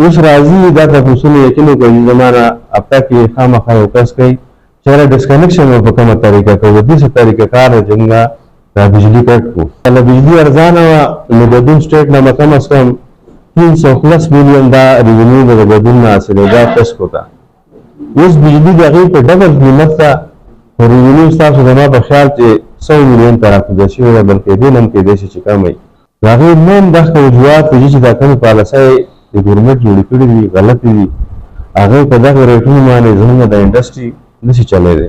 اوس راځي دا تاسو یقیني کوي زمانہ اپتا کې خامخا یو کس کوي چې را ډسکنیکشن په کومه طریقه کوي د څه طریقه کار څنګه دا بجلی کټ کو دا بجلی ارزانه نو د دون سټیټ نه کم از کم 310 میلیون دا ریونیو د بدون حاصله دا پس کوتا اوس بجلی دغه په ډبل قیمت ته ریونیو تاسو زما په خیال چې 100 میلیون تر راځي شي ولا بلکې دین هم کې د شي کمای هغه نن د وجوهات چې دا کوم پالیسي د ګورنمنت جوړ کړی دي غلط دي هغه په دغه ریټونو باندې زموږ د انډستری نشي چلای دی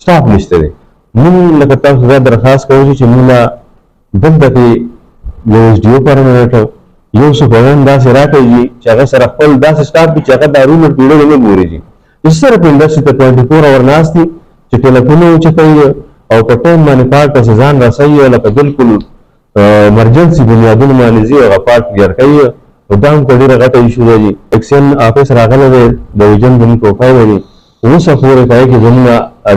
سټاپ نشته دی موږ لکه تاسو دا درخواست کوو چې موږ دلته کې یو اس ډي او پرمنټ یو سپرن داسې راکړي چې هغه سره خپل داسې سټاپ چې هغه دارونه پیړو نه ګوري چې سره په انډستری ته 24 اور ناستي چې ټلیفون وچتوي او په ټیم باندې کار ته ځان رسوي لکه بالکل ایمرجنسي بنیادونه باندې زی هغه پارت ګر کوي او دا هم ډېره غټه ایشو دی ایکسن افیس راغلی دی د ویژن د ټوپای دی اوس پورې پای کې زموږ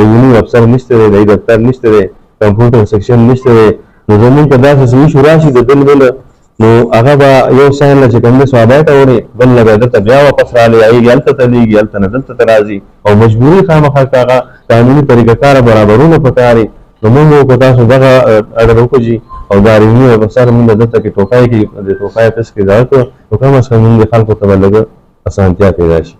ریونیو افسر نشته دی دفتر نشته دی کمپیوټر سیکشن نشته دی نو زموږ په داسې ایشو راشي د بل نو هغه به یو ساين چې کوم څه وابه ته وړي بل لګا د بیا واپس را لایي هلته تلېږي هلته نه دلته ته راځي او مجبوري خامخا هغه قانوني طریقه کار برابرونه پکاري نو موږ په تاسو دغه اډر وکړي او دا ریونیو افسر موږ دلته کې ټوپای کې د ټوپای پس کې ځای ته کوم څه موږ خلکو ته لګا اسانتیا پیدا شي